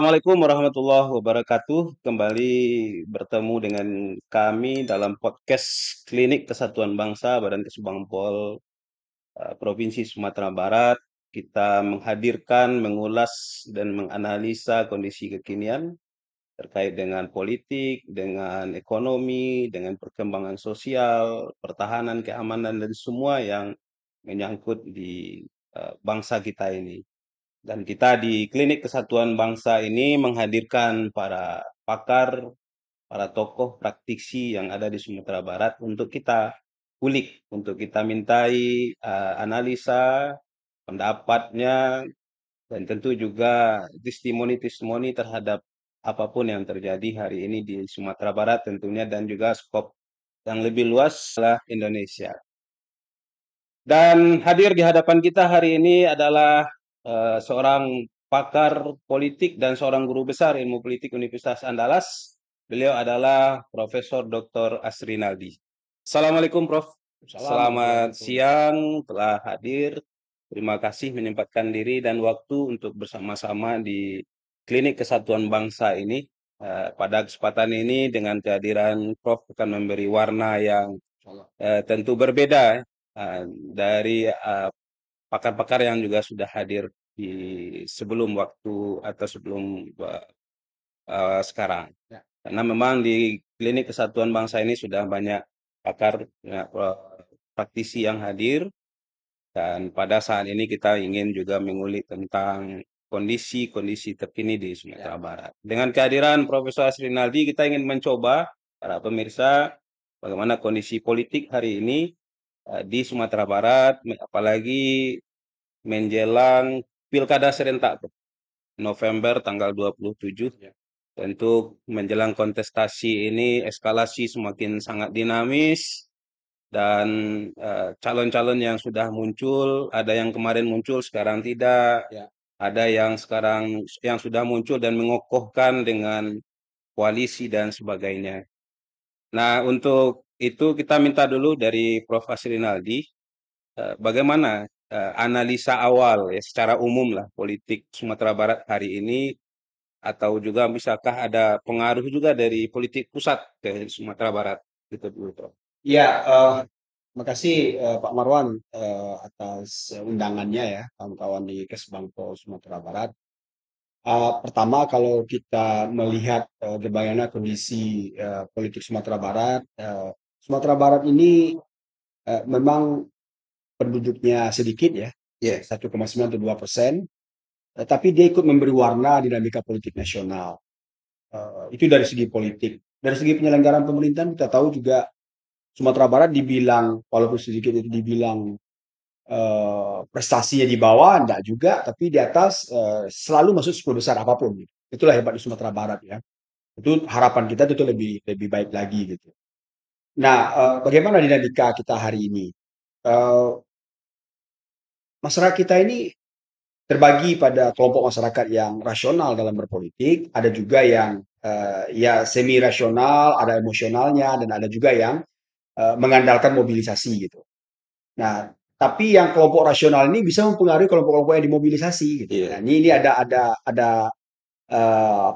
Assalamualaikum warahmatullahi wabarakatuh. Kembali bertemu dengan kami dalam podcast Klinik Kesatuan Bangsa Badan Kesbangpol Provinsi Sumatera Barat. Kita menghadirkan, mengulas, dan menganalisa kondisi kekinian terkait dengan politik, dengan ekonomi, dengan perkembangan sosial, pertahanan, keamanan, dan semua yang menyangkut di bangsa kita ini. Dan kita di Klinik Kesatuan Bangsa ini menghadirkan para pakar, para tokoh praktisi yang ada di Sumatera Barat untuk kita kulik, untuk kita mintai analisa, pendapatnya, dan tentu juga testimoni-testimoni terhadap apapun yang terjadi hari ini di Sumatera Barat tentunya, dan juga skop yang lebih luas adalah Indonesia. Dan hadir di hadapan kita hari ini adalah seorang pakar politik dan seorang guru besar ilmu politik Universitas Andalas. Beliau adalah Profesor Dr. Asrinaldi. Assalamualaikum, Prof. Selamat siang, telah hadir. Terima kasih menyempatkan diri dan waktu untuk bersama-sama di Klinik Kesatuan Bangsa ini. Pada kesempatan ini dengan kehadiran Prof akan memberi warna yang tentu berbeda dari pakar-pakar yang juga sudah hadir di sebelum waktu atau sebelum sekarang. Karena memang di Klinik Kesatuan Bangsa ini sudah banyak pakar, praktisi yang hadir, dan pada saat ini kita ingin juga mengulik tentang kondisi-kondisi terkini di Sumatera Barat. Dengan kehadiran Profesor Asrinaldi, kita ingin mencoba para pemirsa bagaimana kondisi politik hari ini di Sumatera Barat, apalagi menjelang Pilkada serentak November tanggal 27. Tentu menjelang kontestasi ini eskalasi semakin sangat dinamis, dan calon-calon yang sudah muncul, ada yang kemarin muncul sekarang tidak, ada yang sekarang yang sudah muncul dan mengokohkan dengan koalisi dan sebagainya. Nah, untuk itu kita minta dulu dari Prof. Asrinaldi, bagaimana analisa awal ya secara umum lah politik Sumatera Barat hari ini, atau juga bisakah ada pengaruh juga dari politik pusat ke Sumatera Barat? Gitu dulu, Prof. Ya, makasih Pak Marwan atas undangannya ya, kawan-kawan di Kesbangpol Sumatera Barat. Pertama, kalau kita melihat bagaimana kondisi politik Sumatera Barat, Sumatera Barat ini memang penduduknya sedikit ya, 1,9 atau 2%, tapi dia ikut memberi warna dinamika politik nasional. Itu dari segi politik. Dari segi penyelenggaraan pemerintahan kita tahu juga Sumatera Barat dibilang, walaupun sedikit itu dibilang prestasinya di bawah, enggak juga, tapi di atas selalu masuk 10 besar apapun. Gitu. Itulah hebat di Sumatera Barat ya. Itu harapan kita itu lebih lebih baik lagi gitu. Nah, bagaimana dinamika kita hari ini? Eh, Masyarakat kita ini terbagi pada kelompok masyarakat yang rasional dalam berpolitik, ada juga yang ya semi rasional, ada emosionalnya, dan ada juga yang mengandalkan mobilisasi gitu. Nah, tapi yang kelompok rasional ini bisa mempengaruhi kelompok-kelompok yang dimobilisasi gitu. Nah, ini ada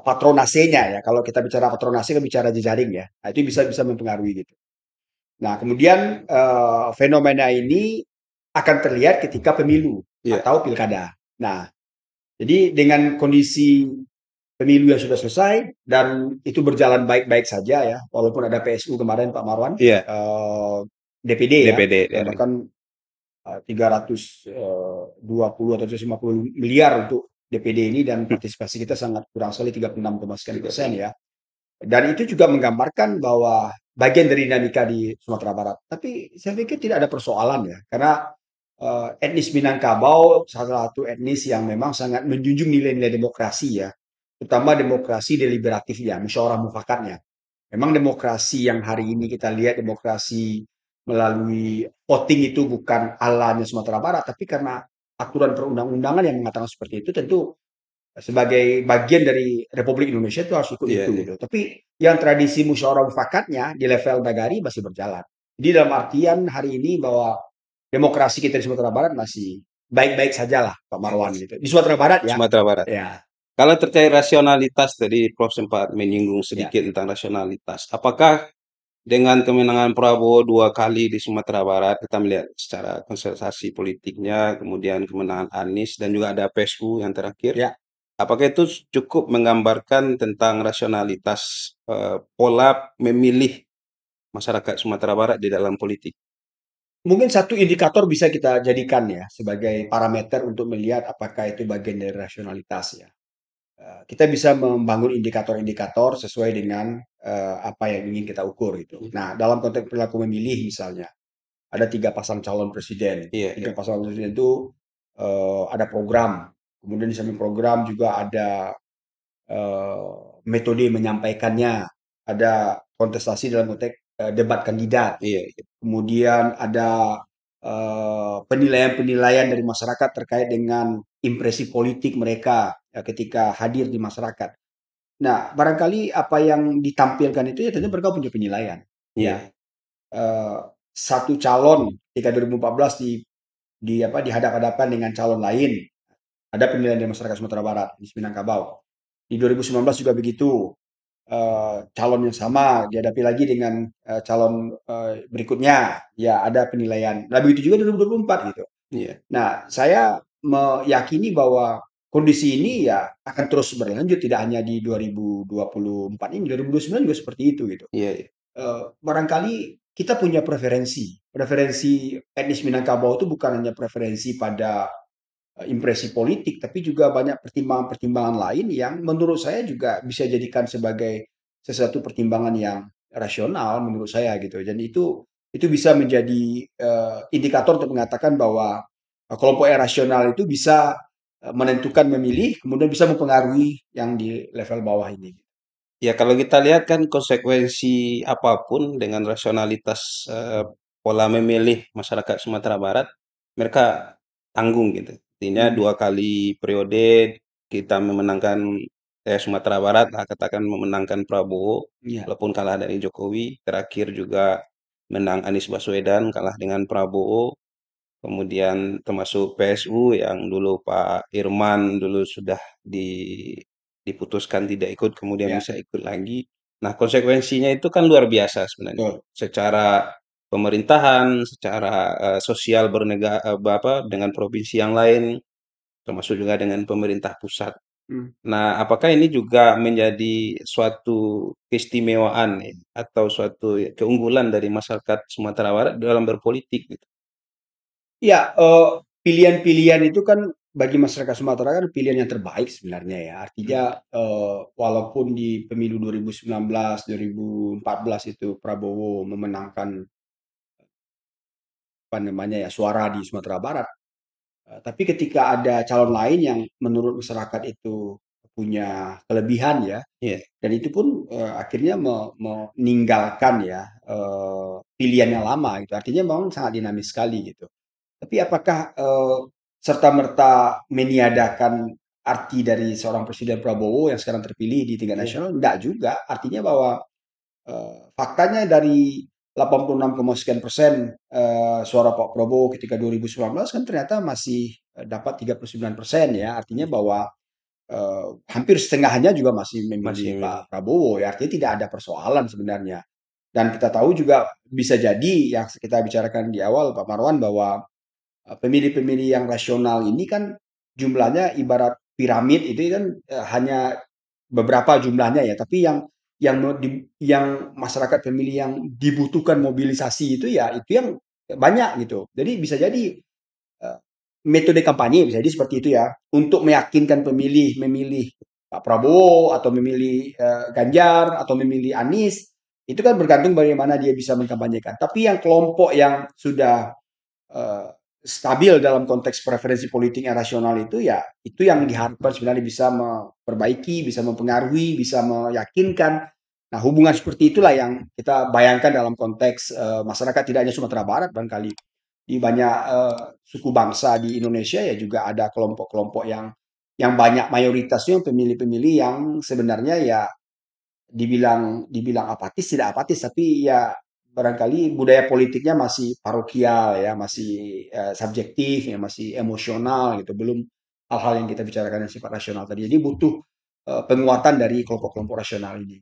patronasenya ya. Kalau kita bicara patronase kan bicara jejaring ya. Nah, itu bisa bisa mempengaruhi gitu. Nah, kemudian fenomena ini akan terlihat ketika pemilu atau pilkada. Nah, jadi dengan kondisi pemilu yang sudah selesai dan itu berjalan baik-baik saja ya, walaupun ada PSU kemarin Pak Marwan, DPD ya, DPD. bahkan 320 atau 250 miliar untuk DPD ini, dan partisipasi kita sangat kurang sekali 36,sekian% ya. Dan itu juga menggambarkan bahwa bagian dari dinamika di Sumatera Barat. Tapi saya pikir tidak ada persoalan ya, karena etnis Minangkabau salah satu etnis yang memang sangat menjunjung nilai-nilai demokrasi ya, terutama demokrasi deliberatif ya, musyawarah mufakatnya. Memang demokrasi yang hari ini kita lihat demokrasi melalui voting itu bukan alanya Sumatera Barat, tapi karena aturan perundang-undangan yang mengatakan seperti itu, tentu sebagai bagian dari Republik Indonesia itu harus ikut itu gitu. Tapi yang tradisi musyawarah mufakatnya di level nagari masih berjalan. Jadi dalam artian hari ini bahwa demokrasi kita di Sumatera Barat masih baik-baik saja lah Pak Marwan gitu. Di Sumatera Barat ya. Sumatera Barat. Ya. Kalau terkait rasionalitas tadi Prof sempat menyinggung Ya, sedikit tentang rasionalitas. Apakah dengan kemenangan Prabowo 2 kali di Sumatera Barat, kita melihat secara konsentrasi politiknya, kemudian kemenangan Anies dan juga ada PSU yang terakhir, ya. apakah itu cukup menggambarkan tentang rasionalitas pola memilih masyarakat Sumatera Barat di dalam politik? Mungkin satu indikator bisa kita jadikan ya sebagai parameter untuk melihat apakah itu bagian dari rasionalitas ya. Kita bisa membangun indikator-indikator sesuai dengan apa yang ingin kita ukur gitu. Nah, dalam konteks perilaku memilih misalnya, ada 3 pasang calon presiden. Iya, Tiga iya, pasang presiden itu ada program, kemudian di samping program juga ada metode menyampaikannya, ada kontestasi dalam konteks debat kandidat, iya, iya, kemudian ada penilaian-penilaian dari masyarakat terkait dengan impresi politik mereka ya, ketika hadir di masyarakat. Nah, barangkali apa yang ditampilkan itu ya tentu mereka punya penilaian. Ya, iya, eh, satu calon ketika 2014 di apa dihadap-hadapkan dengan calon lain, ada penilaian dari masyarakat Sumatera Barat di Minangkabau. Di 2019 juga begitu, calon yang sama dihadapi lagi dengan calon berikutnya, ya ada penilaian. Nah, begitu juga 2024 gitu. iya, Nah, saya meyakini bahwa kondisi ini ya akan terus berlanjut tidak hanya di 2024 ini, 2029 juga seperti itu gitu. iya, iya, Barangkali kita punya preferensi. Preferensi etnis Minangkabau itu bukan hanya preferensi pada impresi politik, tapi juga banyak pertimbangan-pertimbangan lain yang menurut saya juga bisa jadikan sebagai sesuatu pertimbangan yang rasional menurut saya gitu. Dan itu bisa menjadi indikator untuk mengatakan bahwa kelompok yang rasional itu bisa menentukan memilih, kemudian bisa mempengaruhi yang di level bawah ini. ya. Kalau kita lihat kan konsekuensi apapun dengan rasionalitas pola memilih masyarakat Sumatera Barat, mereka tanggung gitu. Artinya Hmm, 2 kali periode kita memenangkan Sumatera Barat, lah, katakan memenangkan Prabowo, iya, walaupun kalah dari Jokowi. Terakhir juga menang Anies Baswedan, kalah dengan Prabowo. Kemudian termasuk PSU yang dulu Pak Irman dulu sudah diputuskan tidak ikut, kemudian ya, bisa ikut lagi. Nah, konsekuensinya itu kan luar biasa sebenarnya. betul. Secara pemerintahan, secara sosial dengan provinsi yang lain, termasuk juga dengan pemerintah pusat. Hmm. Nah, apakah ini juga menjadi suatu keistimewaan ya, atau suatu keunggulan dari masyarakat Sumatera Barat dalam berpolitik gitu? Ya, pilihan-pilihan itu kan bagi masyarakat Sumatera kan pilihan yang terbaik sebenarnya ya. Artinya, Mhm. walaupun di pemilu 2019, 2014 itu Prabowo memenangkan, apa namanya ya, suara di Sumatera Barat, tapi ketika ada calon lain yang menurut masyarakat itu punya kelebihan ya, Iya, dan itu pun, akhirnya meninggalkan ya, pilihan yang lama gitu. Artinya memang sangat dinamis sekali gitu. Tapi apakah, serta-merta meniadakan arti dari seorang Presiden Prabowo yang sekarang terpilih di tingkat iya, nasional? Enggak juga. Artinya bahwa, faktanya dari 86, sekian persen, suara Pak Prabowo ketika 2019 kan ternyata masih, dapat 39% ya. Artinya bahwa, hampir setengahnya juga masih masih memilih milih. Pak Prabowo ya. Artinya tidak ada persoalan sebenarnya. Dan kita tahu juga bisa jadi yang kita bicarakan di awal Pak Marwan bahwa pemilih-pemilih yang rasional ini kan jumlahnya ibarat piramid itu kan hanya beberapa jumlahnya ya, tapi yang masyarakat pemilih yang dibutuhkan mobilisasi itu ya itu yang banyak gitu. Jadi bisa jadi eh, metode kampanye bisa jadi seperti itu ya untuk meyakinkan pemilih memilih Pak Prabowo atau memilih Ganjar atau memilih Anies itu kan bergantung bagaimana dia bisa mengkampanyekan. Tapi yang kelompok yang sudah eh, stabil dalam konteks preferensi politik yang rasional itu yang diharapkan sebenarnya bisa memperbaiki, bisa mempengaruhi, bisa meyakinkan. Nah, hubungan seperti itulah yang kita bayangkan dalam konteks masyarakat tidak hanya Sumatera Barat, barangkali di banyak suku bangsa di Indonesia ya juga ada kelompok-kelompok yang banyak mayoritasnya pemilih-pemilih yang sebenarnya ya dibilang dibilang apatis tidak apatis, tapi ya barangkali budaya politiknya masih parokial ya, masih, subjektif ya, masih emosional gitu, belum hal-hal yang kita bicarakan yang sifat rasional tadi. Jadi butuh penguatan dari kelompok-kelompok rasional ini.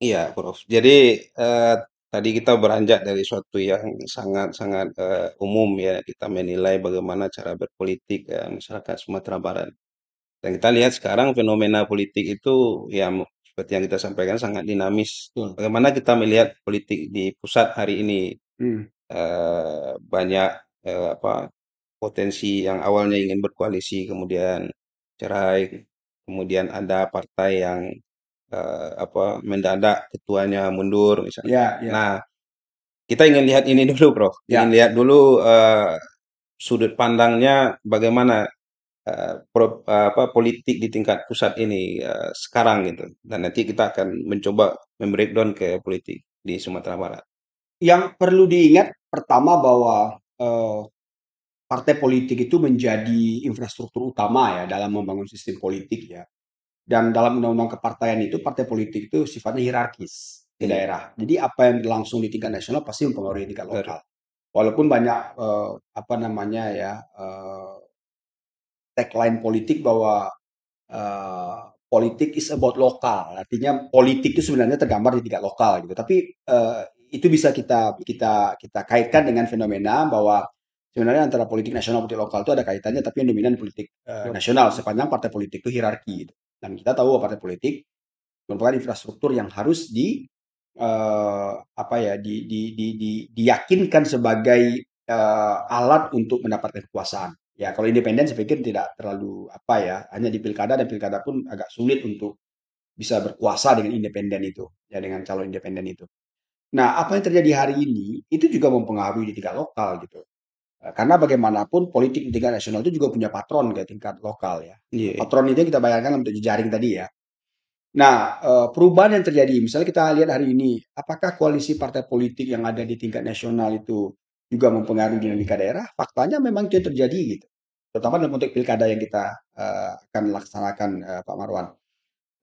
Iya, Prof. Jadi eh, tadi kita beranjak dari suatu yang sangat-sangat umum ya, kita menilai bagaimana cara berpolitik masyarakat Sumatera Barat. Dan kita lihat sekarang fenomena politik itu ya seperti yang kita sampaikan sangat dinamis. Betul. Bagaimana kita melihat politik di pusat hari ini? Hmm. Banyak apa potensi yang awalnya ingin berkoalisi kemudian cerai, kemudian ada partai yang apa mendadak ketuanya mundur misalkan. Ya, ya, Nah, kita ingin lihat ini dulu, Prof. Ingin ya. lihat dulu sudut pandangnya bagaimana apa politik di tingkat pusat ini sekarang gitu. Dan nanti kita akan mencoba membreakdown ke politik di Sumatera Barat. Yang perlu diingat pertama bahwa partai politik itu menjadi infrastruktur utama ya dalam membangun sistem politik ya. Dan dalam undang-undang kepartaian itu partai politik itu sifatnya hierarkis di Iya, daerah. Jadi apa yang berlangsung di tingkat nasional pasti mempengaruhi tingkat betul. lokal. Walaupun banyak apa namanya ya tagline politik bahwa eh, politik is about lokal. Artinya politik itu sebenarnya tergambar di tingkat lokal gitu. Tapi itu bisa kita kaitkan dengan fenomena bahwa sebenarnya antara politik nasional dan politik lokal itu ada kaitannya, tapi yang dominan politik nasional sepanjang partai politik itu hierarki gitu. Dan kita tahu bahwa partai politik merupakan infrastruktur yang harus apa ya diyakinkan sebagai alat untuk mendapatkan kekuasaan. Ya, kalau independen saya pikir tidak terlalu apa ya, hanya di pilkada dan pilkada pun agak sulit untuk bisa berkuasa dengan independen itu, ya dengan calon independen itu. Nah, apa yang terjadi hari ini itu juga mempengaruhi di tingkat lokal gitu. Karena bagaimanapun politik di tingkat nasional itu juga punya patron ke tingkat lokal ya. Iya, Patron itu yang kita bayangkan untuk jejaring tadi ya. Nah, perubahan yang terjadi, misalnya kita lihat hari ini, apakah koalisi partai politik yang ada di tingkat nasional itu juga mempengaruhi dinamika daerah? Faktanya memang itu yang terjadi gitu. Terutama dalam konteks pilkada yang kita akan laksanakan, Pak Marwan.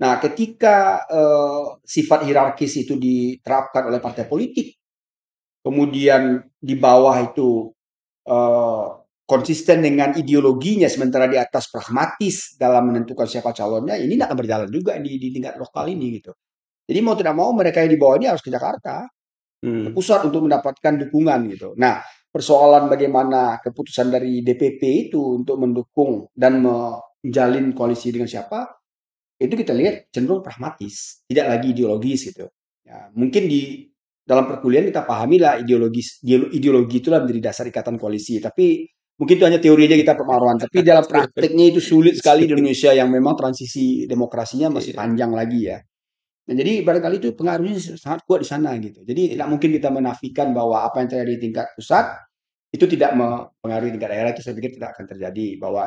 Nah, ketika sifat hierarkis itu diterapkan oleh partai politik, kemudian di bawah itu eh, konsisten dengan ideologinya, sementara di atas pragmatis dalam menentukan siapa calonnya, ini tidak akan berjalan juga di tingkat lokal ini gitu. Jadi mau tidak mau mereka yang di bawah ini harus ke Jakarta, ke hmm, pusat untuk mendapatkan dukungan gitu. Nah, persoalan bagaimana keputusan dari DPP itu untuk mendukung dan menjalin koalisi dengan siapa, itu kita lihat cenderung pragmatis, tidak lagi ideologis gitu. Ya, mungkin di dalam perkuliahan kita pahami lah ideologi itulah menjadi dasar ikatan koalisi. Tapi mungkin itu hanya teori aja kita Pak. Tapi dalam prakteknya itu sulit sekali di Indonesia yang memang transisi demokrasinya masih iya, panjang lagi ya. Nah, jadi barangkali itu pengaruhnya sangat kuat di sana gitu. Jadi tidak iya, mungkin kita menafikan bahwa apa yang terjadi di tingkat pusat itu tidak mempengaruhi tingkat daerah, itu saya pikir tidak akan terjadi. Bahwa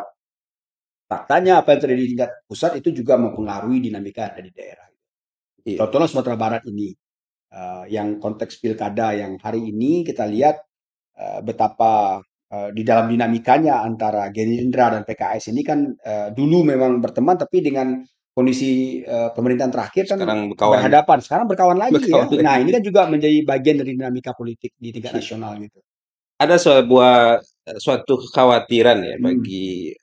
faktanya apa yang terjadi di tingkat pusat itu juga mempengaruhi dinamika yang ada di daerah. iya, Contohnya Sumatera Barat ini, yang konteks pilkada yang hari ini kita lihat betapa di dalam dinamikanya antara Gerindra dan PKS ini kan dulu memang berteman, tapi dengan kondisi pemerintahan terakhir kan sekarang berkawan, berhadapan. Sekarang berkawan lagi ya. berkawan Nah, lagi. ini kan juga menjadi bagian dari dinamika politik di tingkat Iya. nasional gitu. Ada suatu kekhawatiran ya Hmm, bagi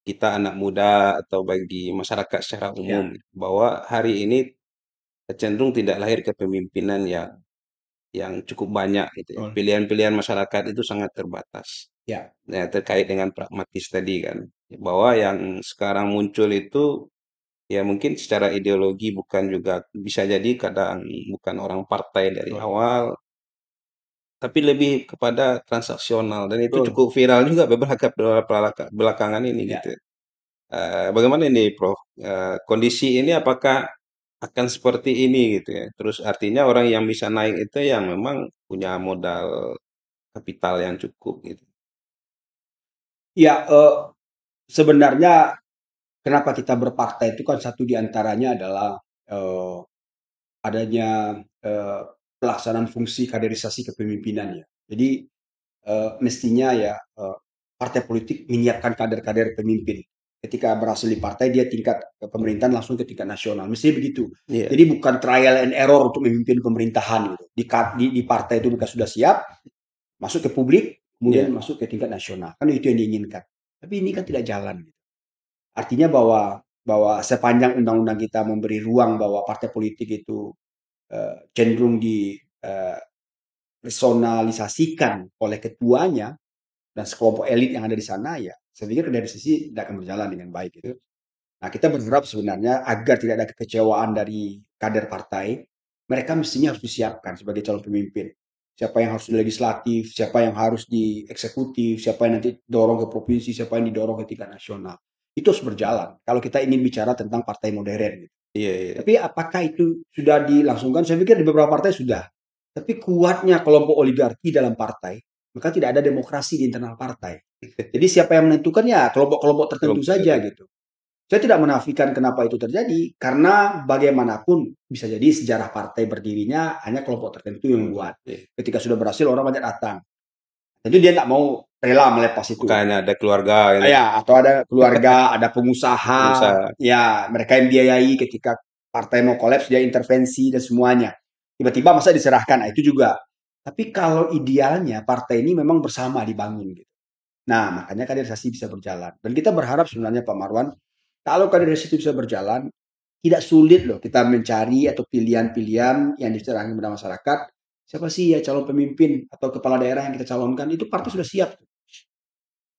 kita anak muda atau bagi masyarakat secara umum ya, bahwa hari ini cenderung tidak lahir kepemimpinan yang cukup banyak gitu ya. betul. Pilihan-pilihan masyarakat itu sangat terbatas. Ya, Nah, terkait dengan pragmatis tadi kan, bahwa yang sekarang muncul itu ya mungkin secara ideologi bukan juga bisa jadi kadang bukan orang partai dari betul. awal, tapi lebih kepada transaksional dan itu Betul. cukup viral juga beberapa belakangan ini Ya. gitu. Bagaimana ini, Prof? Kondisi ini apakah akan seperti ini gitu ya? Terus artinya orang yang bisa naik itu yang memang punya modal kapital yang cukup gitu. Ya, sebenarnya kenapa kita berpartai itu kan satu di antaranya adalah eh, adanya pelaksanaan fungsi kaderisasi kepemimpinan ya. Jadi mestinya ya partai politik menyiapkan kader-kader pemimpin. Ketika berhasil di partai dia tingkat pemerintahan langsung ke tingkat nasional. Mestinya begitu. Iya, Jadi bukan trial and error untuk memimpin pemerintahan gitu. Di partai itu mereka sudah siap, masuk ke publik, kemudian iya, masuk ke tingkat nasional. Kan itu yang diinginkan. Tapi ini kan tidak jalan. Artinya bahwa sepanjang undang-undang kita memberi ruang bahwa partai politik itu cenderung dipersonalisasikan oleh ketuanya dan sekelompok elit yang ada di sana, ya saya pikir dari sisi tidak akan berjalan dengan baik gitu. Nah, kita berharap sebenarnya agar tidak ada kekecewaan dari kader partai, mereka mestinya harus disiapkan sebagai calon pemimpin. Siapa yang harus di legislatif, siapa yang harus di eksekutif, siapa yang nanti dorong ke provinsi, siapa yang didorong ke tingkat nasional. Itu harus berjalan. Kalau kita ingin bicara tentang partai modern. Gitu. Iya, iya. Tapi apakah itu sudah dilangsungkan? Saya pikir di beberapa partai sudah. Tapi kuatnya kelompok oligarki dalam partai, maka tidak ada demokrasi di internal partai. Jadi siapa yang menentukan ya kelompok-kelompok tertentu Kelompok saja tertentu. gitu. Saya tidak menafikan kenapa itu terjadi, karena bagaimanapun bisa jadi sejarah partai berdirinya hanya kelompok tertentu yang Hmm, buat. iya. Ketika sudah berhasil orang banyak datang. Tentu dia nggak mau rela melepas itu. Makanya ada keluarga gitu, Ya, atau ada keluarga, ada pengusaha, pengusaha. ya mereka yang biayai ketika partai mau kolaps dia intervensi dan semuanya. Tiba-tiba masa diserahkan, nah, itu juga. Tapi kalau idealnya partai ini memang bersama dibangun gitu. Nah, makanya kaderisasi bisa berjalan. Dan kita berharap sebenarnya Pak Marwan, kalau kaderisasi itu bisa berjalan, tidak sulit loh kita mencari atau pilihan-pilihan yang diserahkan kepada masyarakat. Siapa sih ya calon pemimpin atau kepala daerah yang kita calonkan? Itu partai sudah siap.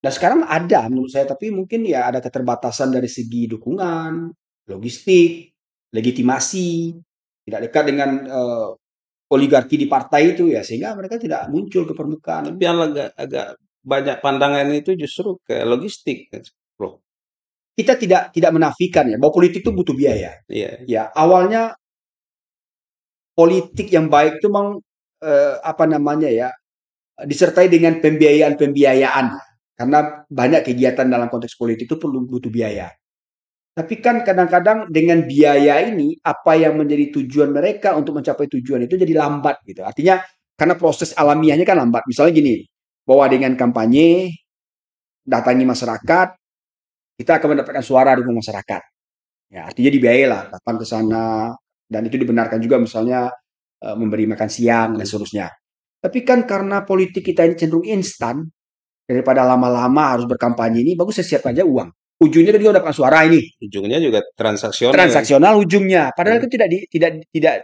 Dan sekarang ada menurut saya, tapi mungkin ya ada keterbatasan dari segi dukungan, logistik, legitimasi, tidak dekat dengan oligarki di partai itu ya, sehingga mereka tidak muncul ke permukaan. Tapi yang agak agak banyak pandangan itu justru ke logistik, Bro. Kita tidak menafikan ya bahwa politik itu butuh biaya. Iya, Ya, awalnya politik yang baik itu memang apa namanya ya, disertai dengan pembiayaan-pembiayaan. Karena banyak kegiatan dalam konteks politik itu perlu butuh biaya. Tapi kan kadang-kadang dengan biaya ini, apa yang menjadi tujuan mereka untuk mencapai tujuan itu jadi lambat gitu. Artinya karena proses alamiahnya kan lambat. Misalnya gini, bahwa dengan kampanye, datangi masyarakat, kita akan mendapatkan suara dari masyarakat. Ya, artinya dibiayai lah, datang ke sana, dan itu dibenarkan juga misalnya memberi makan siang dan makan sih. seterusnya. Tapi kan karena politik kita ini cenderung instan, daripada lama-lama harus berkampanye ini, bagus saya siapkan aja uang. Ujungnya dia dapat suara ini, Ujungnya juga transaksional kan. transaksional ujungnya. Padahal Iya, itu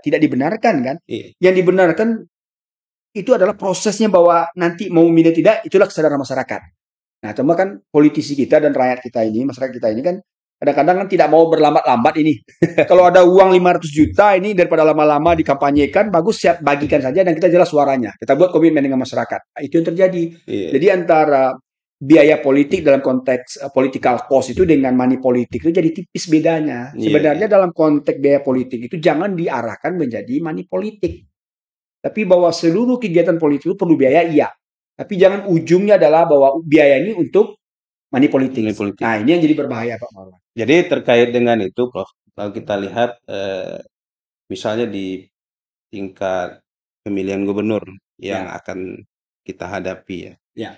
tidak dibenarkan kan. iya, Yang dibenarkan itu adalah prosesnya bahwa nanti mau memilih tidak, itulah kesadaran masyarakat. Nah, cuma kan politisi kita dan rakyat kita ini, masyarakat kita ini kan kadang-kadang kan tidak mau berlambat-lambat ini. Kalau ada uang 500 juta ini daripada lama-lama dikampanyekan, bagus siap bagikan saja dan kita jelas suaranya. Kita buat komitmen dengan masyarakat. Nah, itu yang terjadi. iya, Jadi antara biaya politik dalam konteks political cost itu dengan money politik itu jadi tipis bedanya. iya, Sebenarnya iya. dalam konteks biaya politik itu jangan diarahkan menjadi money politik. Tapi bahwa seluruh kegiatan politik itu perlu biaya, iya. Tapi jangan ujungnya adalah bahwa biaya ini untuk money politik. Ini politik. Nah, ini yang jadi berbahaya, Pak Marwan. Jadi terkait dengan itu, Prof, kalau kita lihat misalnya di tingkat pemilihan gubernur yang Ya, akan kita hadapi ya. ya.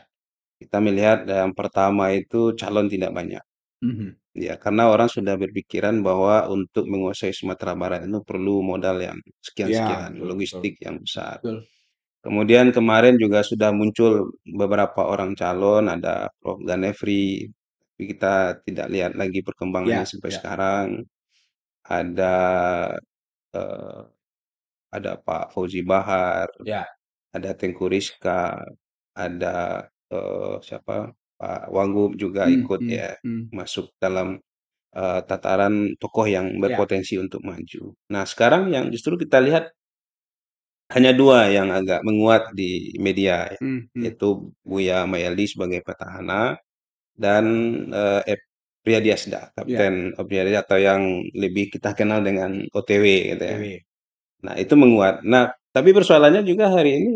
Kita melihat yang pertama itu calon tidak banyak. Mhm. Ya, karena orang sudah berpikiran bahwa untuk menguasai Sumatera Barat itu perlu modal yang Ya, sekian-sekian, betul, betul, logistik yang besar. betul. Kemudian kemarin juga sudah muncul beberapa orang calon, ada Prof. Ganefri, tapi kita tidak lihat lagi perkembangannya Ya, sampai ya, sekarang. Ada eh, ada Pak Fauzi Bahar, ya. ada Tengku Rizka, ada siapa Pak Wagub juga ikut ya masuk dalam tataran tokoh yang Ya. berpotensi untuk maju. Nah, sekarang yang justru kita lihat hanya dua yang agak menguat di media, ya, yaitu Buya Mayaldi sebagai petahana dan Priyadi Asda, Ya. Kapten Priyadi atau yang lebih kita kenal dengan OTW gitu ya. OTW. Nah, itu menguat. Nah, tapi persoalannya juga hari ini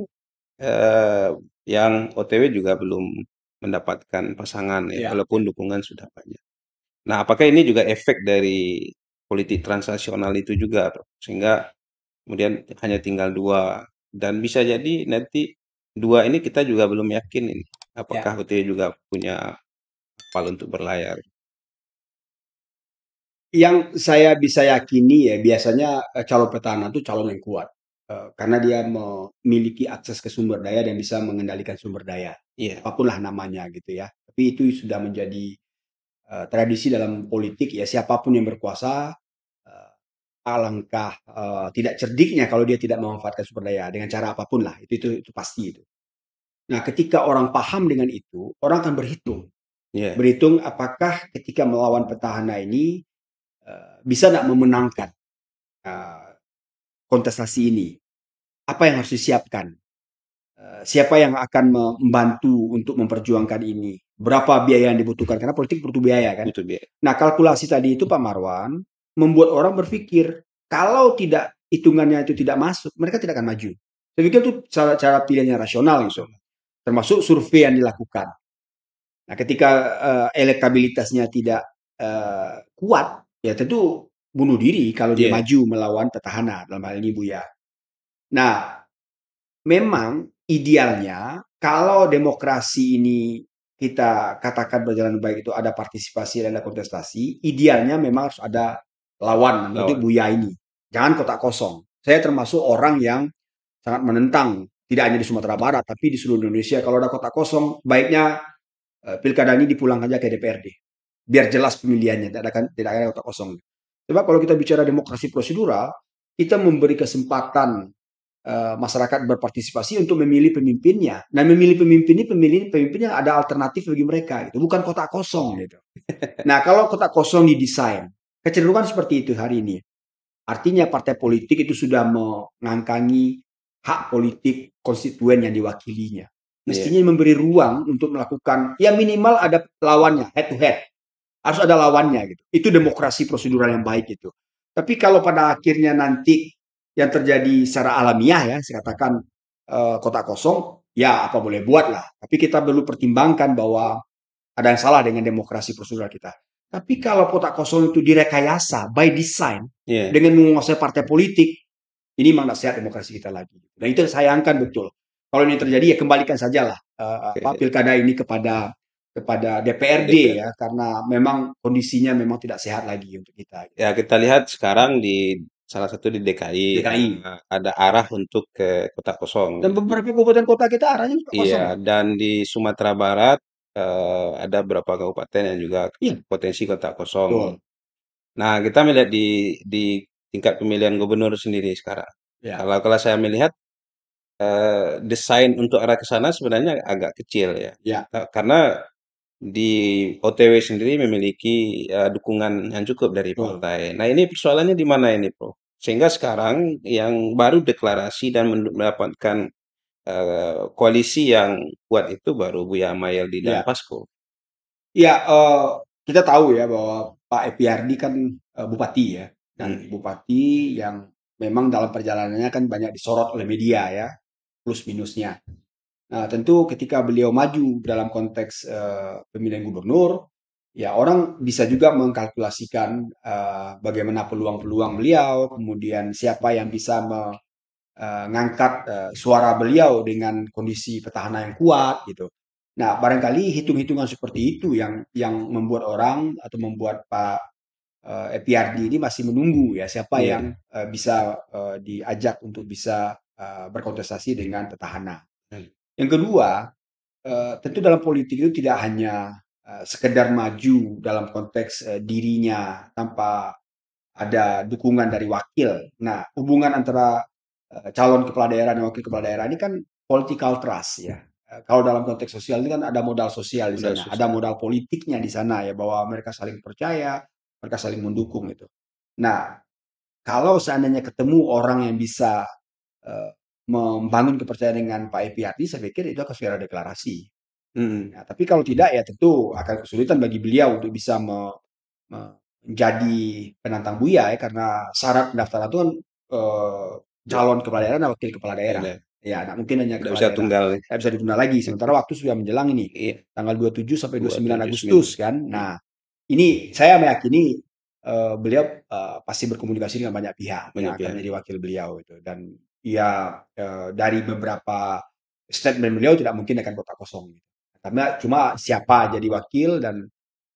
eh, yang OTW juga belum mendapatkan pasangan ya, Ya, walaupun ya. dukungan sudah banyak. Nah, apakah ini juga efek dari politik transnasional itu juga, Prof? Sehingga kemudian hanya tinggal dua dan bisa jadi nanti dua ini kita juga belum yakin ini Ya. apakah OTW juga punya kapal untuk berlayar. Yang saya bisa yakini ya biasanya calon petahana itu calon yang kuat. Karena dia memiliki akses ke sumber daya dan bisa mengendalikan sumber daya. Iya, Apapun lah namanya gitu ya. Tapi itu sudah menjadi tradisi dalam politik ya siapapun yang berkuasa eh, alangkah tidak cerdiknya kalau dia tidak memanfaatkan sumber daya dengan cara apapun lah itu pasti itu. Nah, ketika orang paham dengan itu, orang akan berhitung. Iya, Berhitung apakah ketika melawan petahana ini bisa nggak memenangkan eh, kontestasi ini? Apa yang harus disiapkan? Siapa yang akan membantu untuk memperjuangkan ini? Berapa biaya yang dibutuhkan? Karena politik butuh biaya kan. butuh biaya. Nah, kalkulasi tadi itu Pak Marwan membuat orang berpikir kalau tidak hitungannya itu tidak masuk, mereka tidak akan maju. Saya pikir itu cara pilihan yang rasional itu. Termasuk survei yang dilakukan. Nah, ketika elektabilitasnya tidak kuat, ya tentu bunuh diri kalau dia Iya, maju melawan petahana dalam hal ini Buya. Nah, memang idealnya kalau demokrasi ini kita katakan berjalan baik itu ada partisipasi dan ada kontestasi, idealnya memang harus ada lawan untuk lawan. Buya ini. Jangan kotak kosong. Saya termasuk orang yang sangat menentang tidak hanya di Sumatera Barat tapi di seluruh Indonesia kalau ada kotak kosong baiknya pilkada ini dipulang aja ke DPRD. Biar jelas pemilihannya, tidak ada kotak kosong. Sebab kalau kita bicara demokrasi prosedural, kita memberi kesempatan masyarakat berpartisipasi untuk memilih pemimpinnya. Nah, memilih pemimpin ini pemimpin yang ada alternatif bagi mereka, gitu. Bukan kotak kosong, gitu. Nah, kalau kotak kosong didesain, kecenderungan seperti itu hari ini. Artinya partai politik itu sudah mengangkangi hak politik konstituen yang diwakilinya. Iya, Mestinya memberi ruang untuk melakukan, ya minimal ada lawannya, head to head. Harus ada lawannya gitu. Itu demokrasi prosedural yang baik itu. Tapi kalau pada akhirnya nanti yang terjadi secara alamiah ya, saya katakan kotak kosong, ya apa boleh buat lah. Tapi kita perlu pertimbangkan bahwa ada yang salah dengan demokrasi prosedural kita. Tapi kalau kotak kosong itu direkayasa by design iya, dengan menguasai partai politik, ini memang tidak sehat demokrasi kita lagi. Dan itu sayangkan betul. Kalau ini terjadi ya kembalikan sajalah oke. pilkada ini kepada DPRD DPR. ya karena memang kondisinya memang tidak sehat lagi untuk kita. Ya, kita lihat sekarang di salah satu di DKI DKI ada arah untuk ke kota kosong. dan beberapa kabupaten kota kita arahnya juga Iya, kosong. dan di Sumatera Barat ada beberapa kabupaten yang juga Iya, potensi kota kosong. betul. Nah, kita melihat di tingkat pemilihan gubernur sendiri sekarang. Ya, Kalau saya melihat desain untuk arah ke sana sebenarnya agak kecil ya. ya, Karena di OTW sendiri memiliki dukungan yang cukup dari betul. partai. Nah, ini persoalannya di mana ini, Bro? Sehingga sekarang yang baru deklarasi dan mendapatkan koalisi yang kuat itu baru Buya Mayaldi dan Ya, Pasko. ya. Kita tahu ya bahwa Pak Epiardi kan bupati ya, dan Hmm, bupati yang memang dalam perjalanannya kan banyak disorot oleh media ya, plus minusnya. Nah, tentu ketika beliau maju dalam konteks pemilihan gubernur, ya orang bisa juga mengkalkulasikan bagaimana peluang-peluang beliau, kemudian siapa yang bisa mengangkat suara beliau dengan kondisi petahana yang kuat gitu. Nah, barangkali hitung-hitungan seperti itu yang membuat orang atau membuat Pak EPRD ini masih menunggu ya siapa iya, yang bisa diajak untuk bisa berkontestasi dengan petahana. hmm, Yang kedua, tentu dalam politik itu tidak hanya sekedar maju dalam konteks dirinya tanpa ada dukungan dari wakil. Nah, hubungan antara calon kepala daerah dan wakil kepala daerah ini kan political trust ya. Kalau dalam konteks sosial ini kan ada modal sosial di modal sana, ada sosial. modal politiknya di sana ya bahwa mereka saling percaya, mereka saling mendukung itu. Nah, kalau seandainya ketemu orang yang bisa eh, membangun kepercayaan dengan Pak Epiati, saya pikir itu akan segera deklarasi. Hmm, Nah, tapi kalau tidak ya tentu akan kesulitan bagi beliau untuk bisa menjadi penantang Buya ya karena syarat pendaftaran itu kan ya, calon kepala daerah dan wakil kepala ya, daerah. udah. Ya, tidak mungkin hanya Nggak kepala bisa daerah. tunggal nih. Tidak bisa ditunda lagi. Sementara waktu sudah menjelang ini. Iya, Tanggal 27 sampai 29 279. Agustus kan. Hmm, Nah, ini saya meyakini beliau pasti berkomunikasi dengan banyak pihak yang banyak akan pihak. menjadi wakil beliau itu. Dan ya dari beberapa statement beliau tidak mungkin akan kotak kosong. Karena cuma siapa jadi wakil dan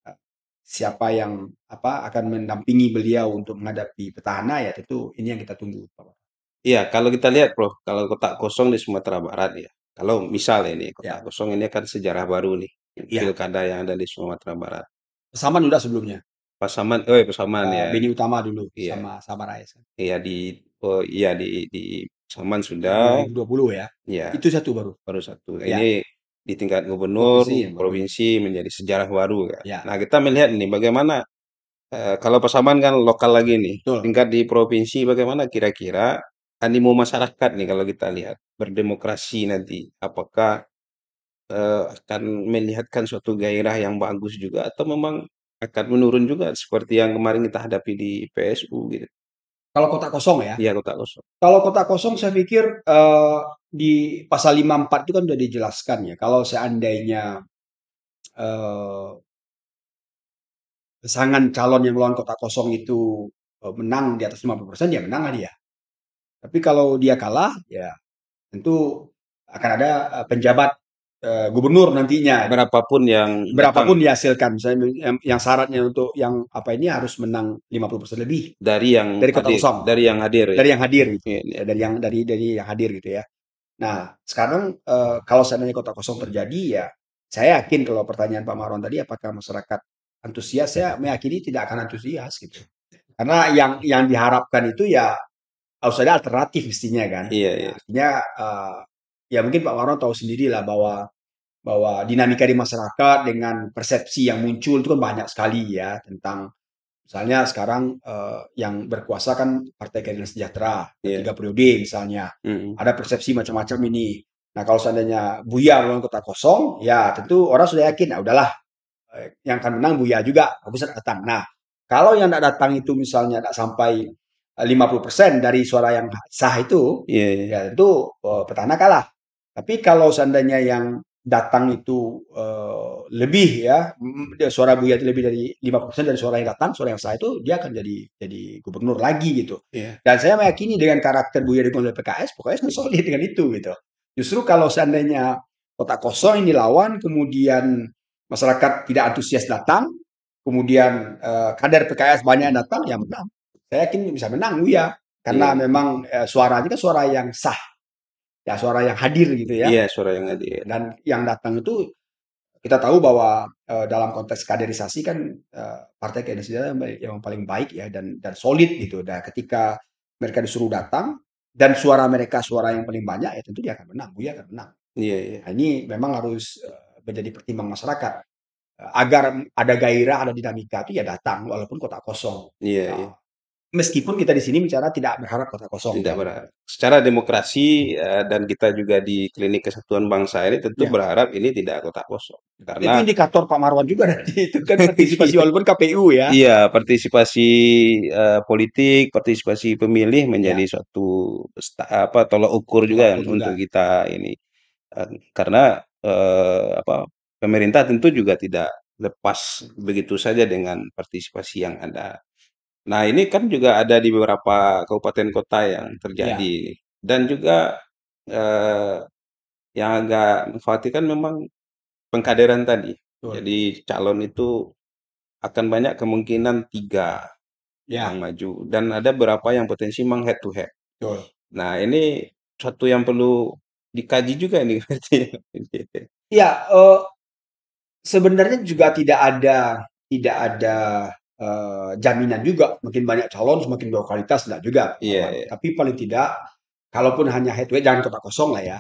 eh, siapa yang akan mendampingi beliau untuk menghadapi petahana ya tentu ini yang kita tunggu. Iya, kalau kita lihat, Bro, kalau kotak kosong di Sumatera Barat ya. Kalau misal ini kotak Ya, kosong ini kan sejarah baru nih, ya, pilkada yang ada di Sumatera Barat. Pasaman udah sebelumnya. Pasaman, Pasaman ya. Beni Utama dulu Iya, sama Sabara Rais kan. iya iya di Pasaman Yang sudah, 2020 ya. ya Itu satu baru. baru satu. Ya, Ini di tingkat gubernur provinsi yang baru ini. provinsi menjadi sejarah baru kan. Ya, Nah, kita melihat nih bagaimana kalau Pasaman kan lokal lagi nih, betul. tingkat di provinsi bagaimana kira-kira animo masyarakat nih kalau kita lihat berdemokrasi nanti, apakah akan melihatkan suatu gairah yang bagus juga atau memang akan menurun juga seperti yang kemarin kita hadapi di PSU gitu. Kalau kota kosong ya. Iya, kota kosong. Kalau kota kosong saya pikir di pasal 54 itu kan sudah dijelaskan ya. Kalau seandainya eh, pasangan calon yang melawan kota kosong itu menang di atas 50%, ya menang lah dia. Tapi kalau dia kalah, ya tentu akan ada penjabat gubernur nantinya. Berapapun yang datang Berapapun dihasilkan, misalnya yang syaratnya untuk yang apa ini harus menang 50% lebih dari yang dari kota hadir, kosong, dari yang hadir ya. dari yang hadir gitu, Iya, iya. ya, dari yang hadir gitu ya. Nah, sekarang kalau seandainya kota kosong terjadi, ya saya yakin kalau pertanyaan Pak Marwan tadi, apakah masyarakat antusias? Saya meyakini tidak akan antusias gitu. Karena yang diharapkan itu ya harus ada alternatif mestinya kan. Iya, Ya, iya. artinya ya mungkin Pak Marwan tahu sendiri lah bahwa bahwa dinamika di masyarakat dengan persepsi yang muncul itu kan banyak sekali ya tentang misalnya sekarang yang berkuasa kan Partai Keadilan Sejahtera Iya. 3 periode misalnya. Mm. Ada persepsi macam-macam ini. Nah, kalau seandainya Buya melawan kota kosong, ya tentu orang sudah yakin, nah udahlah yang akan menang Buya juga, bagus datang. Nah, kalau yang tidak datang itu misalnya tidak sampai 50% dari suara yang sah itu, Iya, iya. ya tentu petahana kalah. Tapi kalau seandainya yang datang itu lebih ya, suara Buya itu lebih dari 50% dari suara yang datang, suara yang sah itu dia akan jadi gubernur lagi gitu. Iya. Dan saya meyakini dengan karakter Buya di oleh PKS, pokoknya solid dengan itu gitu. Justru kalau seandainya kota kosong ini lawan, kemudian masyarakat tidak antusias datang, kemudian kader PKS banyak yang datang, ya menang. Saya yakin bisa menang Buya Iya. karena memang suaranya kan suara yang sah, ya suara yang hadir gitu ya. Iya, suara yang hadir. Dan yang datang itu kita tahu bahwa dalam konteks kaderisasi kan Partai Keadilan Sejahtera yang paling baik ya dan solid gitu. Dan ketika mereka disuruh datang dan suara mereka suara yang paling banyak, ya tentu dia akan menang, Buya akan menang. Iya, iya. Nah, ini memang harus menjadi pertimbangan masyarakat agar ada gairah, ada dinamika itu ya datang walaupun kota kosong. Iya, iya. Nah, meskipun kita di sini bicara tidak berharap kota kosong Tidak kan. berharap. Secara demokrasi dan kita juga di Klinik Kesatuan Bangsa ini tentu Ya, berharap ini tidak kotak kosong. itu Karena indikator Pak Marwan juga nanti itu kan partisipasi walaupun KPU ya. iya, partisipasi politik, partisipasi pemilih menjadi Ya, suatu apa tolak ukur tolak juga ukur juga. untuk kita ini. Karena apa pemerintah tentu juga tidak lepas begitu saja dengan partisipasi yang ada. Nah, ini kan juga ada di beberapa kabupaten kota yang Ya, terjadi dan juga eh, yang agak mengkhawatirkan memang pengkaderan tadi. betul. Jadi calon itu akan banyak kemungkinan tiga yang Ya, maju dan ada beberapa yang potensi memang head to head. betul. Nah, ini satu yang perlu dikaji juga ini berarti. Ya, sebenarnya juga tidak ada jaminan juga makin banyak calon semakin berkualitas tidak juga Pak Iya, Marwan. iya, Tapi paling tidak kalaupun hanya head to head jangan kota kosong lah ya.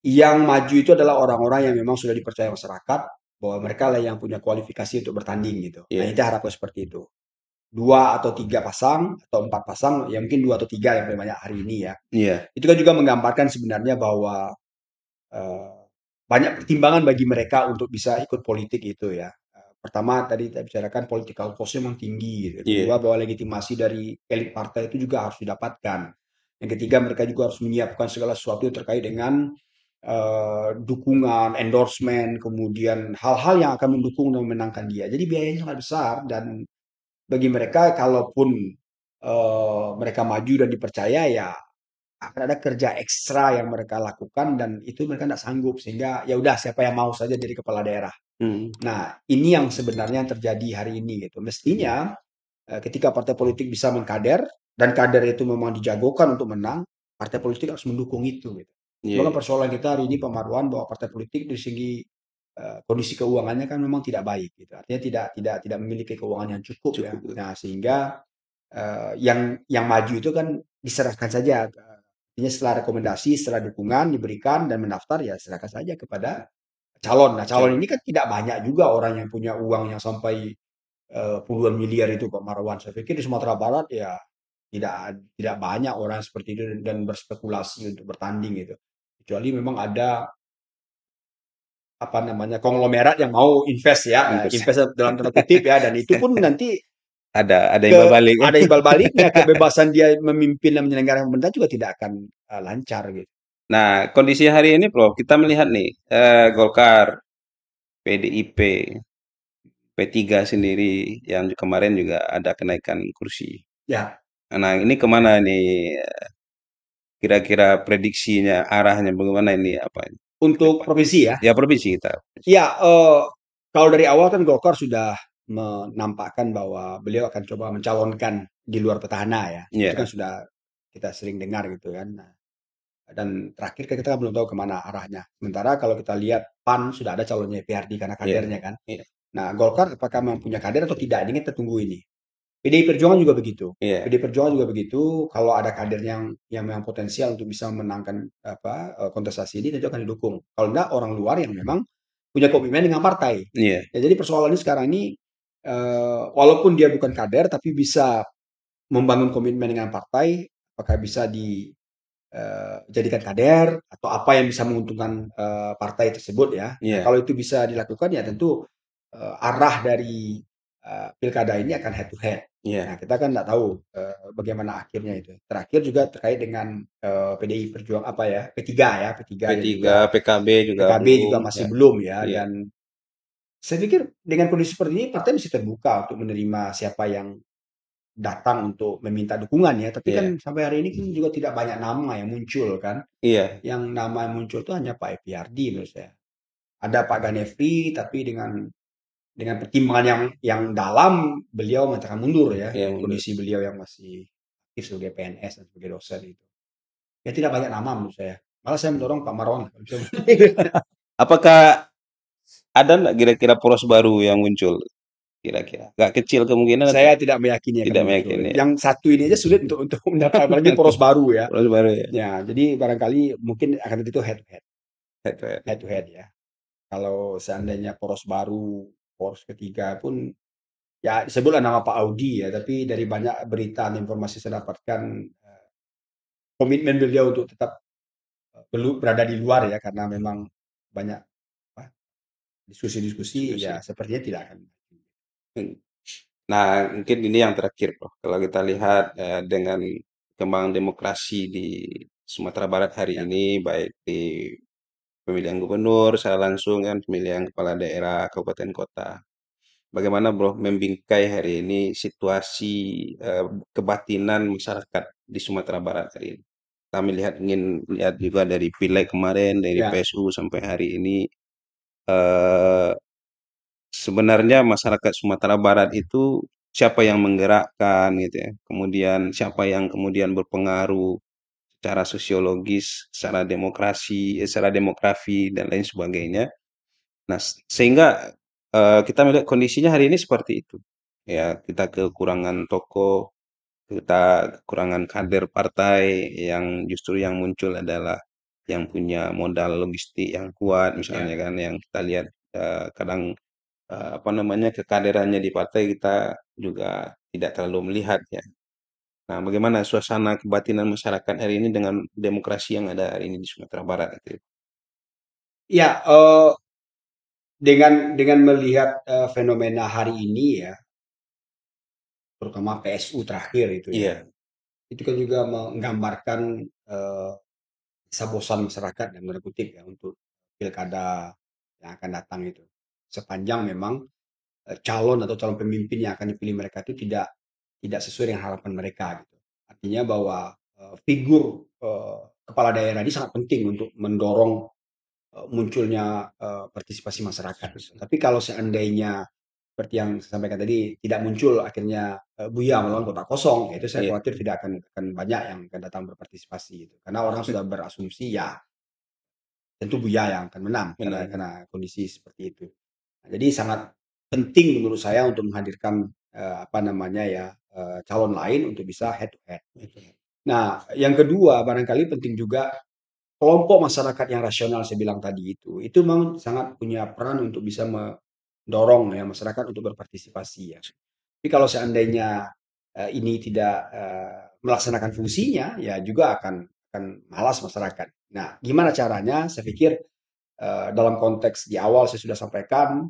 Yang maju itu adalah orang-orang yang memang sudah dipercaya masyarakat bahwa mereka lah yang punya kualifikasi untuk bertanding gitu. Nah, iya, kita harapkan seperti itu. 2 atau 3 pasang atau 4 pasang, ya mungkin 2 atau 3 yang paling banyak hari ini ya. iya, Itu kan juga menggambarkan sebenarnya bahwa eh, banyak pertimbangan bagi mereka untuk bisa ikut politik itu ya. Pertama tadi kita bicarakan political cost memang tinggi gitu. iya, Kedua bahwa legitimasi dari elit partai itu juga harus didapatkan. Yang ketiga mereka juga harus menyiapkan segala sesuatu terkait dengan dukungan, endorsement, kemudian hal-hal yang akan mendukung dan memenangkan dia. Jadi biayanya sangat besar dan bagi mereka kalaupun mereka maju dan dipercaya ya akan ada kerja ekstra yang mereka lakukan dan itu mereka tidak sanggup sehingga ya udah siapa yang mau saja jadi kepala daerah. hmm, Nah, ini yang sebenarnya yang terjadi hari ini gitu. Mestinya ketika partai politik bisa mengkader dan kader itu memang dijagokan untuk menang, partai politik harus mendukung itu gitu. iya, Cuma kan iya, persoalan kita hari ini Pak Marwan bahwa partai politik dari segi kondisi keuangannya kan memang tidak baik gitu. Artinya tidak memiliki keuangan yang cukup ya. cukup. Nah, sehingga yang maju itu kan diserahkan saja. Artinya setelah rekomendasi, setelah dukungan diberikan dan mendaftar ya serahkan saja kepada calon. Nah, calon Calon. ini kan tidak banyak juga orang yang punya uang yang sampai puluhan miliar itu Pak Marwan. Saya pikir di Sumatera Barat ya tidak banyak orang seperti itu dan berspekulasi untuk bertanding gitu. Kecuali memang ada apa namanya konglomerat yang mau invest ya, Invest. invest dalam tanda kutip ya, dan itu pun nanti Ada ke imbal balik. ada imbal baliknya, kebebasan dia memimpin dan menyelenggarakan pemerintahan juga tidak akan lancar gitu. Nah, kondisi hari ini, Prof, kita melihat nih, Golkar, PDIP, P3 sendiri yang kemarin juga ada kenaikan kursi. Ya, Nah, ini kemana nih kira-kira prediksinya, arahnya bagaimana ini apa ini ke untuk depan? provinsi ya. Ya, provinsi kita. Ya, kalau dari awal kan Golkar sudah menampakkan bahwa beliau akan coba mencalonkan di luar petahana ya. Itu kan Ya, sudah kita sering dengar gitu kan. Nah, dan terakhir kan kita belum tahu kemana arahnya. Sementara kalau kita lihat PAN sudah ada calonnya PRD karena ya, kadernya kan. ya, Nah, Golkar apakah memang punya kader atau tidak? Ini kita tunggu ini. PDI Perjuangan juga begitu. ya, PDI Perjuangan juga begitu. Kalau ada kader yang memang potensial untuk bisa memenangkan apa kontestasi ini, tentu akan didukung. Kalau enggak, orang luar yang memang punya komitmen dengan partai. iya, Ya, jadi persoalannya sekarang ini walaupun dia bukan kader, tapi bisa membangun komitmen dengan partai, apakah bisa dijadikan kader atau apa yang bisa menguntungkan partai tersebut ya. Nah, iya, kalau itu bisa dilakukan ya tentu arah dari pilkada ini akan head to head. Nah, iya. kita kan nggak tahu bagaimana akhirnya itu. Terakhir juga terkait dengan PDI Perjuangan apa ya, P3 ya, P3 dan P3, juga PKB juga PKB belum. juga masih Ya, belum ya. iya, Dan saya pikir dengan kondisi seperti ini partai masih terbuka untuk menerima siapa yang datang untuk meminta dukungan ya. Tapi kan iya, sampai hari ini kan juga tidak banyak nama yang muncul kan. iya, Yang nama yang muncul itu hanya Pak EPRD menurut saya. Ada Pak Ganefri, tapi dengan pertimbangan yang dalam, beliau menyatakan mundur ya, iya dengan mundur. kondisi beliau yang masih aktif sebagai PNS dan sebagai dosen itu. Ya tidak banyak nama menurut saya. Malah saya mendorong Pak Marwan. Apakah ada nggak kira-kira poros baru yang muncul? Kira-kira. Nggak kecil kemungkinan atau Saya tidak meyakini akan tidak muncul. meyakini ya? Yang satu ini aja sulit untuk mendapat, apalagi poros baru ya. Poros baru ya? Ya, jadi barangkali mungkin akan itu head to head, Head to head. head to head ya. Kalau seandainya poros baru, poros ketiga pun ya disebutlah nama Pak Audi ya, tapi dari banyak berita dan informasi saya dapatkan komitmen beliau untuk tetap berada di luar ya karena memang banyak apa, diskusi-diskusi ya Diskusi. sepertinya tidak akan. Nah, mungkin ini yang terakhir, Prof. Kalau kita lihat dengan kembangan demokrasi di Sumatera Barat hari Ya, ini, baik di pemilihan gubernur, secara langsung kan, pemilihan kepala daerah, kabupaten kota. Bagaimana, Bro, membingkai hari ini situasi eh, kebatinan masyarakat di Sumatera Barat hari ini? Kami ingin lihat juga dari Pileg kemarin, dari ya, PSU sampai hari ini, eh, sebenarnya masyarakat Sumatera Barat itu siapa yang menggerakkan gitu ya. Kemudian siapa yang kemudian berpengaruh secara sosiologis, secara demokrasi, secara demografi dan lain sebagainya. Nah, sehingga kita melihat kondisinya hari ini seperti itu. Ya, kita kekurangan tokoh, kita kekurangan kader partai yang justru yang muncul adalah yang punya modal logistik yang kuat misalnya ya. kan yang kita lihat kadang apa namanya kekaderannya di partai kita juga tidak terlalu melihat ya. Nah, bagaimana suasana kebatinan masyarakat hari ini dengan demokrasi yang ada hari ini di Sumatera Barat itu? Ya, dengan melihat fenomena hari ini ya, terutama PSU terakhir itu ya, Iya, itu kan juga menggambarkan rasa bosan masyarakat dan tanda kutip ya untuk pilkada yang akan datang itu. Sepanjang memang calon atau calon pemimpin yang akan dipilih mereka itu tidak sesuai dengan harapan mereka gitu. Artinya bahwa figur kepala daerah ini sangat penting untuk mendorong munculnya partisipasi masyarakat gitu. Tapi kalau seandainya seperti yang saya sampaikan tadi tidak muncul akhirnya buya melawan kota kosong, ya itu saya iya, khawatir tidak akan banyak yang akan datang berpartisipasi gitu. Karena orang sudah berasumsi ya tentu Buya yang akan menang karena benar. kondisi seperti itu. Nah, jadi sangat penting menurut saya untuk menghadirkan apa namanya ya calon lain untuk bisa head to head. Nah, yang kedua barangkali penting juga kelompok masyarakat yang rasional saya bilang tadi itu memang sangat punya peran untuk bisa mendorong ya masyarakat untuk berpartisipasi ya. Tapi kalau seandainya ini tidak melaksanakan fungsinya, ya juga akan malas masyarakat. Nah, gimana caranya? Saya pikir dalam konteks di awal saya sudah sampaikan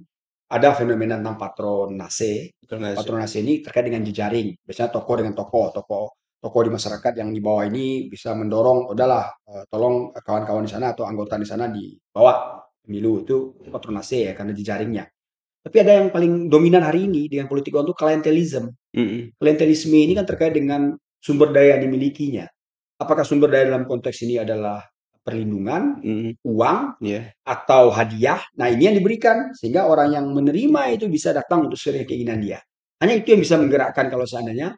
ada fenomena tentang patronase. Donasi. Patronase ini terkait dengan jejaring. Biasanya tokoh dengan tokoh di masyarakat yang di bawah ini bisa mendorong, udahlah tolong kawan-kawan di sana atau anggota di sana dibawa pemilu itu patronase ya karena jejaringnya. Tapi ada yang paling dominan hari ini dengan politik uang itu klientelisme. Mm-mm. Klientelisme ini kan terkait dengan sumber daya yang dimilikinya. Apakah sumber daya dalam konteks ini adalah perlindungan, Mm-mm. uang, Ya, atau hadiah? Nah, ini yang diberikan sehingga orang yang menerima itu bisa datang untuk sesuai keinginan dia. Hanya itu yang bisa menggerakkan kalau seandainya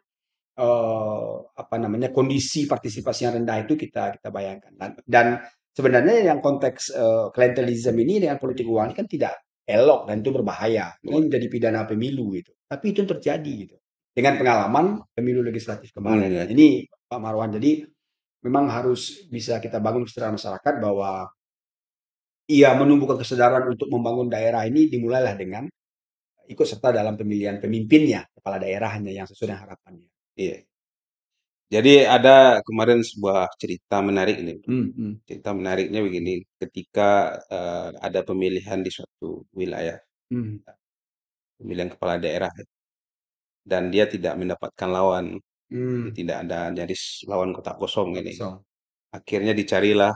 apa namanya kondisi partisipasi yang rendah itu kita kita bayangkan. Dan sebenarnya yang konteks klientelisme ini dengan politik uang ini kan tidak elok dan itu berbahaya. Ini menjadi pidana pemilu gitu. Tapi itu yang terjadi gitu. Dengan pengalaman pemilu legislatif kemarin. Nah, melihat. ini Pak Marwan. Jadi memang harus bisa kita bangun kesadaran masyarakat bahwa ia menumbuhkan kesadaran untuk membangun daerah ini dimulailah dengan ikut serta dalam pemilihan pemimpinnya, kepala daerahnya yang sesuai dengan harapannya. Iya. Jadi ada kemarin sebuah cerita menarik ini. Hmm, hmm, Cerita menariknya begini, ketika ada pemilihan di suatu wilayah, hmm. pemilihan kepala daerah, dan dia tidak mendapatkan lawan, Hmm, tidak ada nyaris lawan kotak kosong kotak ini. kosong. Akhirnya dicarilah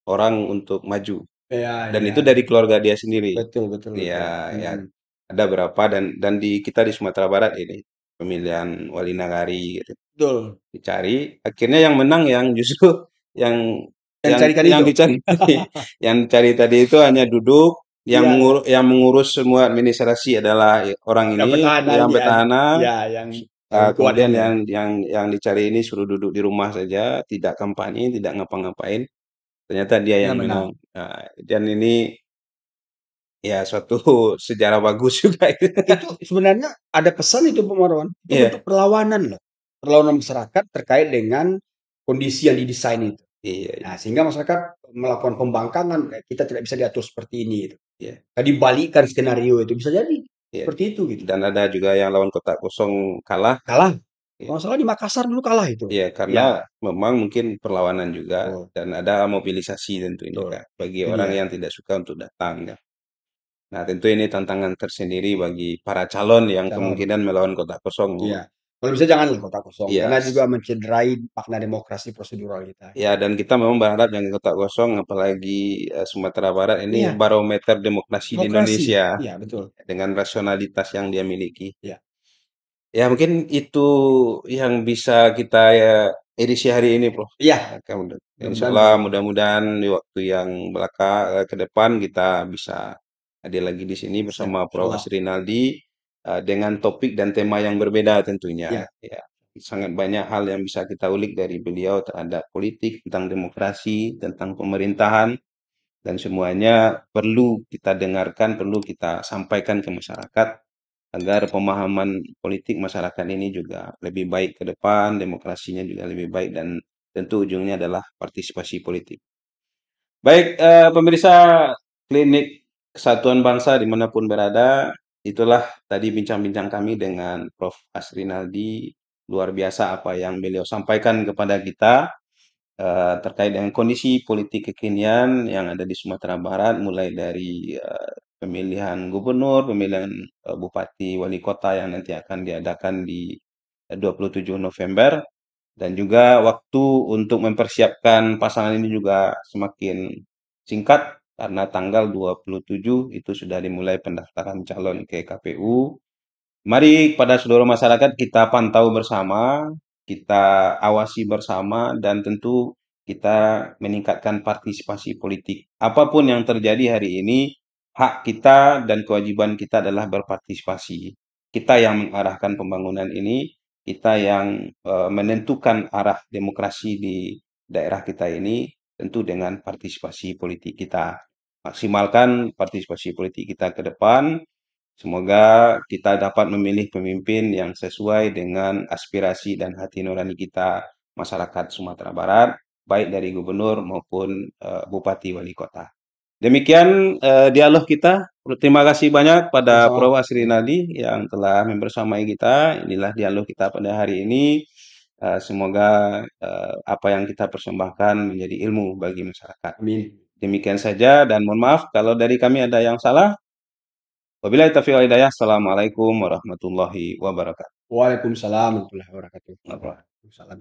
orang untuk maju, Iya, dan iya. itu dari keluarga dia sendiri. Betul, betul, betul. Ya, ya Hmm. ada berapa dan di kita di Sumatera Barat ini pemilihan wali nagari gitu. Betul. Dicari, akhirnya yang menang yang justru yang Yang dicarikan yang itu. dicari tadi, yang dicari tadi itu hanya duduk, Iya, iya. yang mengurus semua administrasi adalah orang Yang ini, petahana yang ini ya. petahana. Ya, yang paling kuat Kemudian ini ya. yang dicari ini suruh duduk di rumah saja, tidak kampanye, tidak ngapa-ngapain. Ternyata dia Ya yang menang. menang. Nah, dan ini ya suatu sejarah bagus juga itu. Itu sebenarnya ada pesan itu Pak Marwan. Itu bentuk Iya, perlawanan loh. Perlawanan masyarakat terkait dengan kondisi yang didesain itu. iya, Nah, sehingga masyarakat melakukan pembangkangan, kita tidak bisa diatur seperti ini gitu. iya, Tadi balikkan skenario itu bisa jadi iya. seperti itu gitu. Dan ada juga yang lawan kotak kosong kalah. Kalah. Iya. Kalau nggak salah di Makassar dulu kalah itu. Iya, karena Ya, memang mungkin perlawanan juga betul, dan ada mobilisasi tentunya betul. Kak, bagi Itu orang dia. yang tidak suka untuk datang ya. Nah, tentu ini tantangan tersendiri bagi para calon yang Calon. kemungkinan melawan kotak kosong. Iya. Kalau bisa janganlah kotak kosong Iya, karena juga mencederai makna demokrasi prosedural kita. ya dan kita memang berharap yang kotak kosong apalagi Sumatera Barat ini Iya, barometer demokrasi di demokrasi. Indonesia Iya, betul. dengan rasionalitas yang dia miliki. Iya, Ya, mungkin itu yang bisa kita ya edisi hari ini, Bro. iya, Ya, insya mudah-mudahan Allah begitu. mudah-mudahan di waktu yang ke depan kita bisa hadir lagi di sini Siap, bersama Prof. insyaallah. Asrinaldi dengan topik dan tema yang berbeda tentunya. Iya, Ya, sangat banyak hal yang bisa kita ulik dari beliau terhadap politik, tentang demokrasi, tentang pemerintahan, dan semuanya perlu kita dengarkan, perlu kita sampaikan ke masyarakat agar pemahaman politik masyarakat ini juga lebih baik ke depan, demokrasinya juga lebih baik dan tentu ujungnya adalah partisipasi politik. Baik, pemirsa Klinik Kesatuan Bangsa dimanapun berada, itulah tadi bincang-bincang kami dengan Prof. Asrinaldi. Luar biasa apa yang beliau sampaikan kepada kita terkait dengan kondisi politik kekinian yang ada di Sumatera Barat, mulai dari pemilihan gubernur, pemilihan bupati, wali kota yang nanti akan diadakan di 27 November, dan juga waktu untuk mempersiapkan pasangan ini juga semakin singkat karena tanggal 27 itu sudah dimulai pendaftaran calon ke KPU. Mari pada seluruh masyarakat kita pantau bersama, kita awasi bersama, dan tentu kita meningkatkan partisipasi politik. Apapun yang terjadi hari ini, hak kita dan kewajiban kita adalah berpartisipasi. Kita yang mengarahkan pembangunan ini, kita yang menentukan arah demokrasi di daerah kita ini. tentu dengan partisipasi politik kita. Maksimalkan partisipasi politik kita ke depan. Semoga kita dapat memilih pemimpin yang sesuai dengan aspirasi dan hati nurani kita, masyarakat Sumatera Barat, baik dari gubernur maupun bupati wali kota. Demikian dialog kita. Terima kasih banyak pada Sama-sama. Prof. Asrinadi yang telah membersamai kita. Inilah dialog kita pada hari ini. Semoga apa yang kita persembahkan menjadi ilmu bagi masyarakat. Amin. Demikian saja dan mohon maaf kalau dari kami ada yang salah. Wabillahi taufiq wal hidayah. Assalamualaikum warahmatullahi wabarakatuh. Waalaikumsalam warahmatullahi wabarakatuh. Apa? Waalaikumsalam.